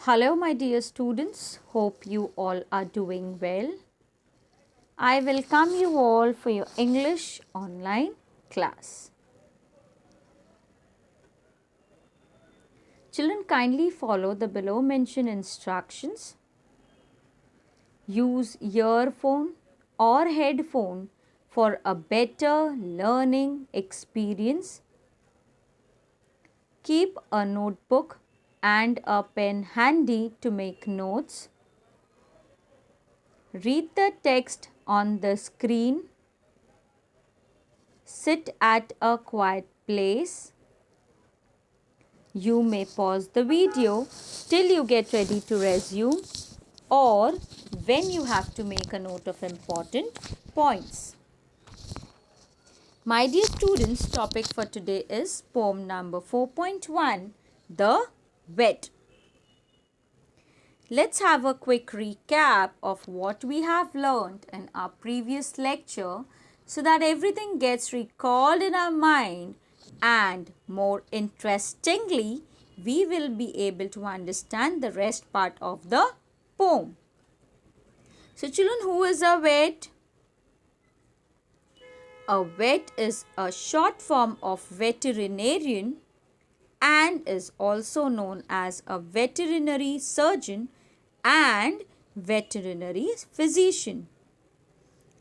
Hello, my dear students. Hope you all are doing well. I welcome you all for your English online class. Children, kindly follow the below mentioned instructions. Use earphone or headphone for a better learning experience. Keep a notebook and a pen handy to make notes. Read the text on the screen. Sit at a quiet place. You may pause the video till you get ready to resume or when you have to make a note of important points. My dear students, topic for today is poem number 4.1, The Vet. Let's have a quick recap of what we have learned in our previous lecture so that everything gets recalled in our mind and more interestingly, we will be able to understand the rest part of the poem. So children, who is a vet? A vet is a short form of veterinarian and is also known as a veterinary surgeon and veterinary physician.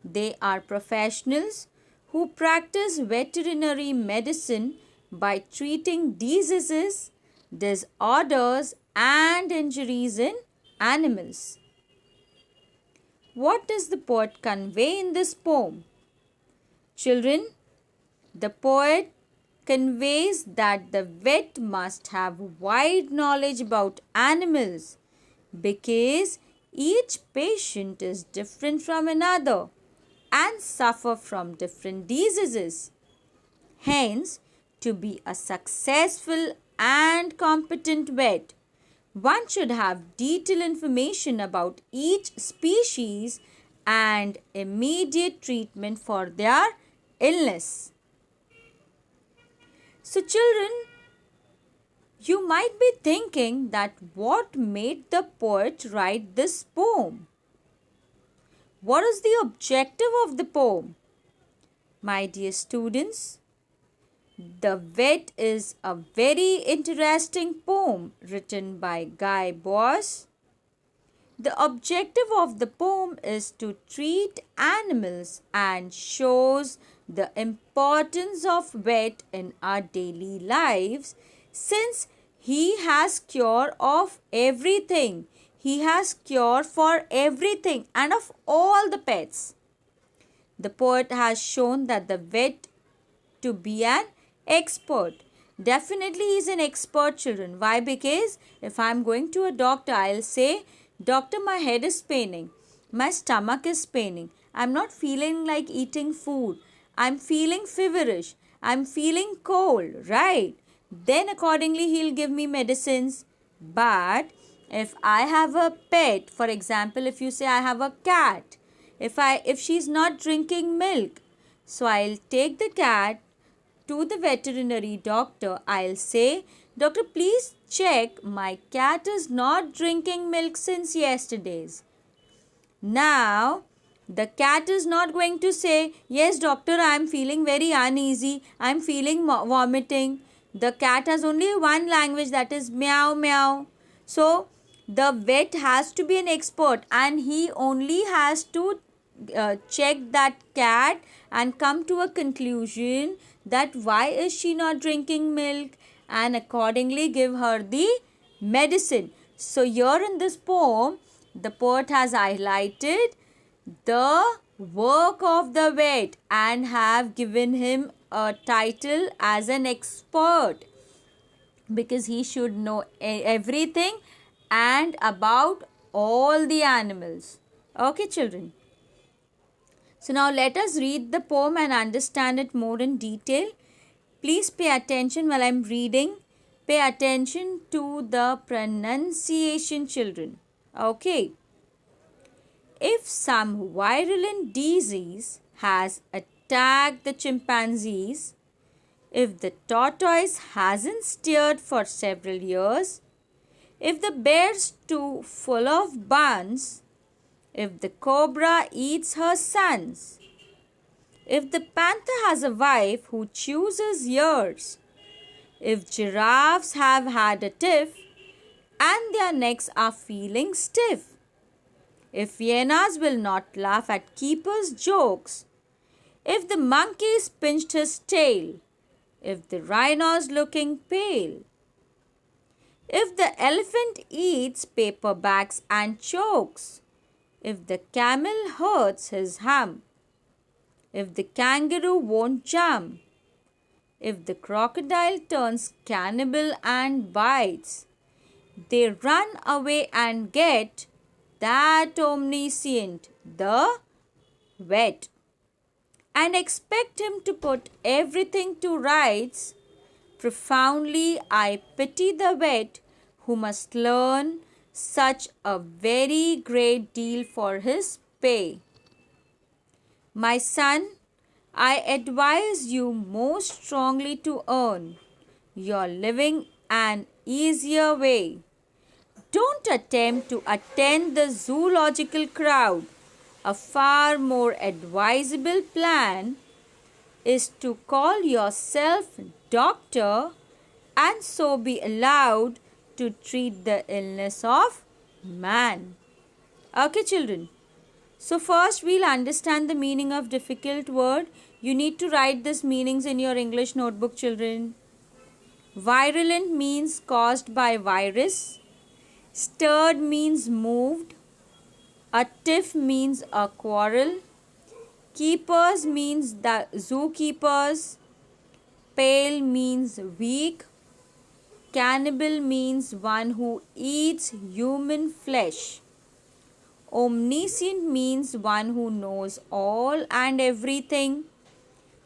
They are professionals who practice veterinary medicine by treating diseases, disorders and injuries in animals. What does the poet convey in this poem? Children, the poet conveys that the vet must have wide knowledge about animals because each patient is different from another and suffer from different diseases. Hence, to be a successful and competent vet, one should have detailed information about each species and immediate treatment for their illness. So children, you might be thinking that what made the poet write this poem? What is the objective of the poem? My dear students, The Vet is a very interesting poem written by Guy Boss. The objective of the poem is to treat animals and shows the importance of vet in our daily lives since he has cure of everything. He has cure for everything and of all the pets. The poet has shown that the vet to be an expert. Definitely he is an expert, children. Why? Because if I am going to a doctor, I'll say, Doctor, my head is paining. My stomach is paining. I'm not feeling like eating food. I'm feeling feverish. I'm feeling cold, right? Then accordingly he'll give me medicines. But if I have a pet, for example, if you say I have a cat, if she's not drinking milk, so I'll take the cat to the veterinary doctor. I'll say, Doctor, please check, my cat is not drinking milk since yesterday's. Now, the cat is not going to say, yes doctor, I am feeling very uneasy, I am feeling vomiting. The cat has only one language, that is meow meow. So, the vet has to be an expert and he only has to check that cat and come to a conclusion that why is she not drinking milk and accordingly give her the medicine. So here in this poem, the poet has highlighted the work of the vet and have given him a title as an expert because he should know everything and about all the animals. Okay, children. So now let us read the poem and understand it more in detail. Please pay attention while I am reading. Pay attention to the pronunciation, children. Okay. If some virulent disease has attacked the chimpanzees, if the tortoise hasn't steered for several years, if the bear's too full of buns, if the cobra eats her sons, if the panther has a wife who chews his ears, if giraffes have had a tiff and their necks are feeling stiff, if hyenas will not laugh at keeper's jokes, if the monkey's pinched his tail, if the rhino's looking pale, if the elephant eats paper bags and chokes, if the camel hurts his hump, if the kangaroo won't jump, if the crocodile turns cannibal and bites, they run away and get that omniscient, the vet, and expect him to put everything to rights. Profoundly I pity the vet who must learn such a very great deal for his pay. My son, I advise you most strongly to earn your living an easier way. Don't attempt to attend the zoological crowd. A far more advisable plan is to call yourself doctor and so be allowed to treat the illness of man. Okay, children. So first we'll understand the meaning of difficult word. You need to write these meanings in your English notebook, children. Virulent means caused by virus. Stirred means moved. A tiff means a quarrel. Keepers means the zookeepers. Pale means weak. Cannibal means one who eats human flesh. Omniscient means one who knows all and everything.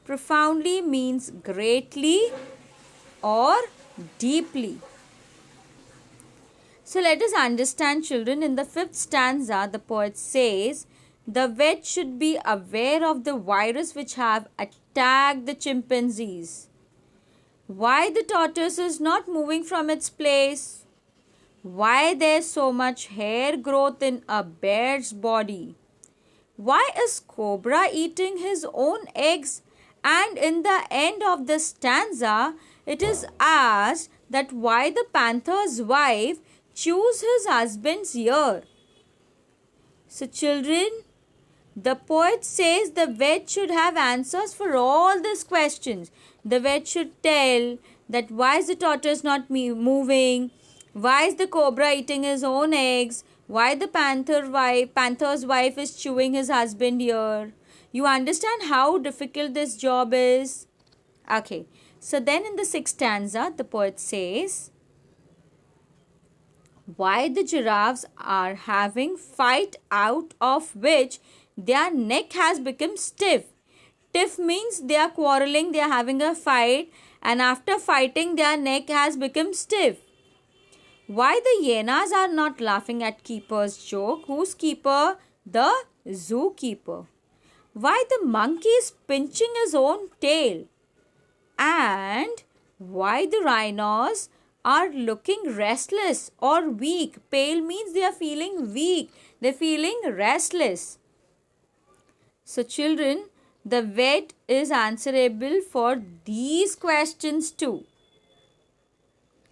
Profoundly means greatly or deeply. So let us understand, children. In the 5th stanza, the poet says, the vet should be aware of the virus which have attacked the chimpanzees. Why the tortoise is not moving from its place? Why there's so much hair growth in a bear's body? Why is cobra eating his own eggs? And in the end of the stanza, it is asked that why the panther's wife chews his husband's ear. So children, the poet says the vet should have answers for all these questions. The vet should tell that why is the tortoise not moving? Why is the cobra eating his own eggs? Why the panther's wife is chewing his husband's ear? You understand how difficult this job is? Okay. So then in the 6th stanza, the poet says, why the giraffes are having fight out of which their neck has become stiff. Tiff means they are quarreling, they are having a fight, and after fighting their neck has become stiff. Why the hyenas are not laughing at keeper's joke? Who's keeper? The zookeeper. Why the monkey is pinching his own tail? And why the rhinos are looking restless or weak? Pale means they are feeling weak. They are feeling restless. So children, the vet is answerable for these questions too.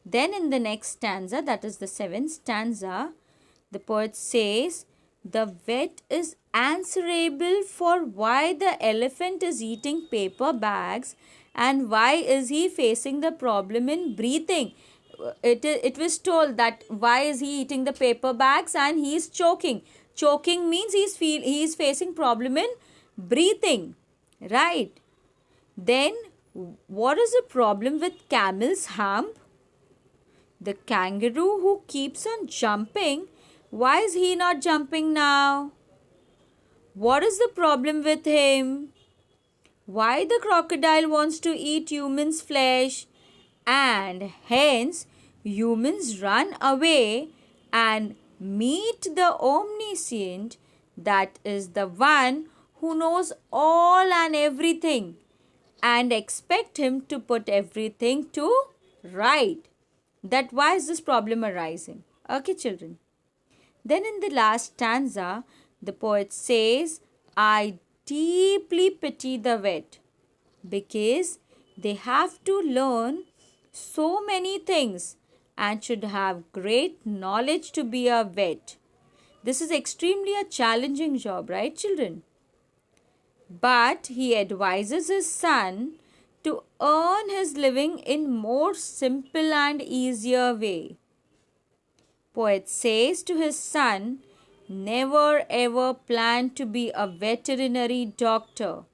Then in the next stanza, that is the 7th stanza, the poet says, the vet is answerable for why the elephant is eating paper bags and why is he facing the problem in breathing. It was told that why is he eating the paper bags and he is choking. Choking means he is facing problem in breathing. Right. Then what is the problem with camel's hump? The kangaroo who keeps on jumping, why is he not jumping now? What is the problem with him? Why the crocodile wants to eat humans' flesh? And hence humans run away and meet the omniscient, that is the one who knows all and everything, and expect him to put everything to right. that why is this problem arising. Okay, children. Then in the last stanza, the poet says, I deeply pity the vet because they have to learn so many things and should have great knowledge to be a vet. This is extremely a challenging job, right, children? But he advises his son to earn his living in more simple and easier way. Poet says to his son, never ever plan to be a veterinary doctor.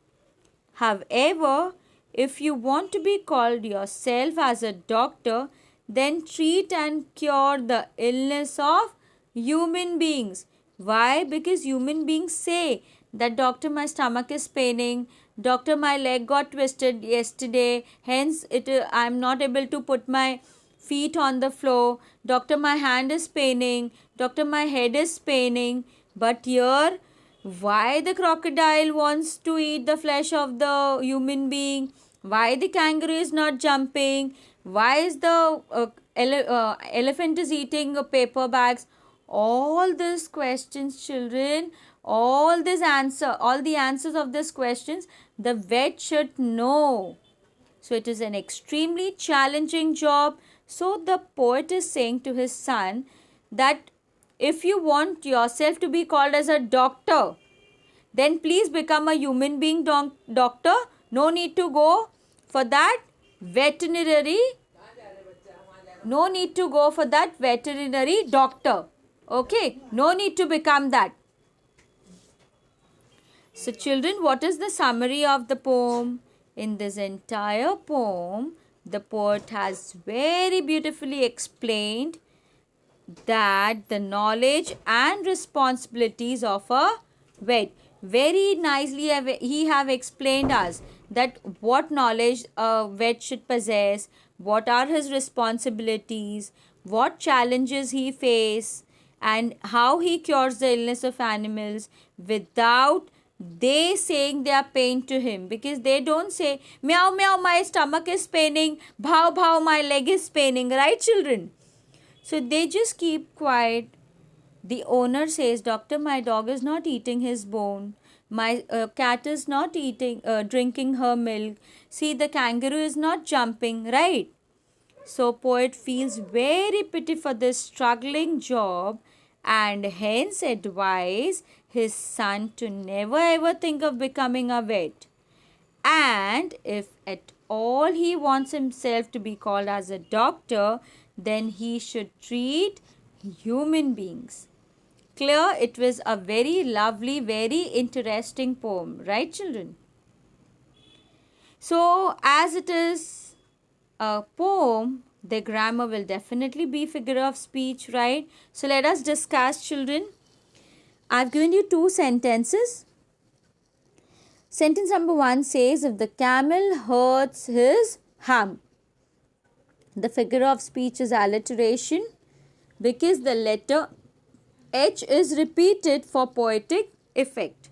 However, if you want to be called yourself as a doctor, then treat and cure the illness of human beings. Why? Because human beings say that doctor, my stomach is paining, doctor, my leg got twisted yesterday, hence I am not able to put my feet on the floor, doctor, my hand is paining, doctor, my head is paining. But here, why the crocodile wants to eat the flesh of the human being, why the kangaroo is not jumping, why is the elephant is eating paper bags, all these questions, children, all the answers of these questions the vet should know. So it is an extremely challenging job. So the poet is saying to his son that if you want yourself to be called as a doctor, then please become a human being doctor. No need to go for that veterinary. No need to go for that veterinary doctor. Okay, no need to become that. So children, what is the summary of the poem? In this entire poem, the poet has very beautifully explained that the knowledge and responsibilities of a vet. Very nicely he have explained us that what knowledge a vet should possess, what are his responsibilities, what challenges he face, and how he cures the illness of animals without they saying their pain to him, because they don't say meow meow my stomach is paining, bhav bhav my leg is paining, right children? So they just keep quiet. The owner says, doctor, my dog is not eating his bone, my cat is not drinking her milk, see the kangaroo is not jumping, right? So poet feels very pity for this struggling job and hence advise his son to never ever think of becoming a vet. And if at all he wants himself to be called as a doctor, then he should treat human beings. Clear? It was a very lovely, very interesting poem, right children? So as it is a poem, the grammar will definitely be figure of speech, right? So let us discuss, children. I've given you two sentences. Sentence number 1 says, if the camel hurts his hump. The figure of speech is alliteration because the letter H is repeated for poetic effect.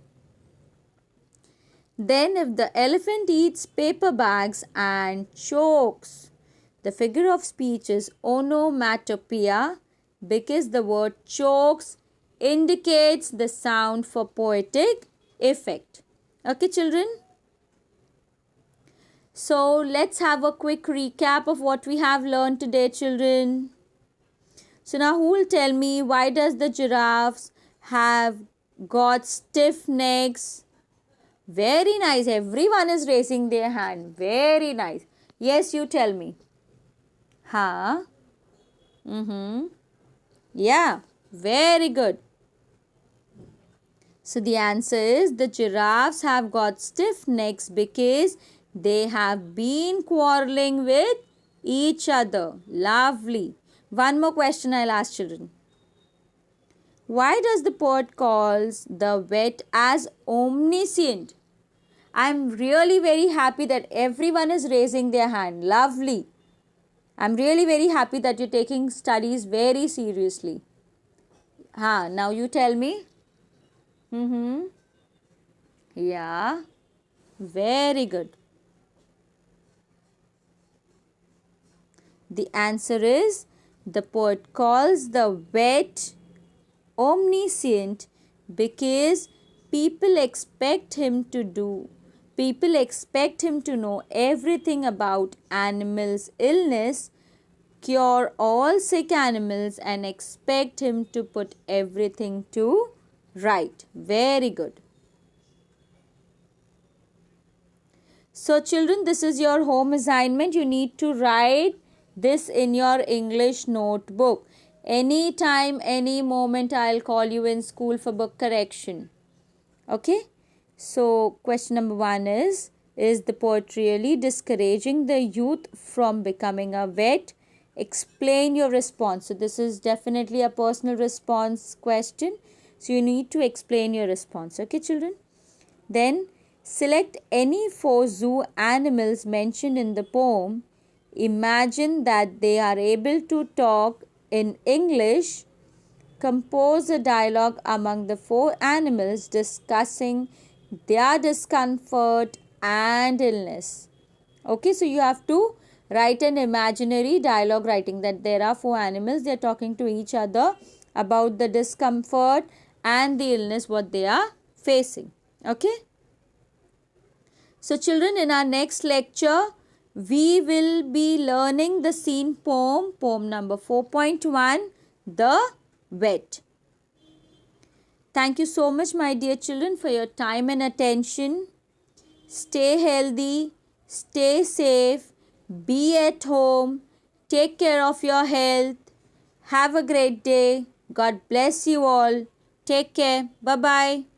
Then if the elephant eats paper bags and chokes, the figure of speech is onomatopoeia because the word chokes indicates the sound for poetic effect. Okay children? So let's have a quick recap of what we have learned today children. So now who will tell me why does the giraffes have got stiff necks? Very nice. Everyone is raising their hand. Very nice. Yes, you tell me. Huh? Yeah. Very good. So the answer is the giraffes have got stiff necks because they have been quarreling with each other. Lovely. One more question I'll ask children. Why does the poet calls the vet as omniscient? I'm really very happy that everyone is raising their hand. Lovely. I'm really very happy that you're taking studies very seriously. Now you tell me. Yeah. Very good. The answer is the poet calls the vet omniscient because people expect him to know everything about animals' illness, cure all sick animals, and expect him to put everything to right. Very good. So children, this is your home assignment. You need to write this in your English notebook. Anytime, any moment, I'll call you in school for book correction. Okay? So question number 1 is the poet really discouraging the youth from becoming a vet? Explain your response. So this is definitely a personal response question. So you need to explain your response. Okay, children? Then select any 4 zoo animals mentioned in the poem. Imagine that they are able to talk in English. Compose a dialogue among the 4 animals discussing their discomfort and illness. Okay, so you have to write an imaginary dialogue writing that there are 4 animals. They are talking to each other about the discomfort and the illness what they are facing. Okay. So children, in our next lecture, we will be learning the scene poem number 4.1, The Vet. Thank you so much, my dear children, for your time and attention. Stay healthy, stay safe, be at home, take care of your health. Have a great day. God bless you all. Take care. Bye-bye.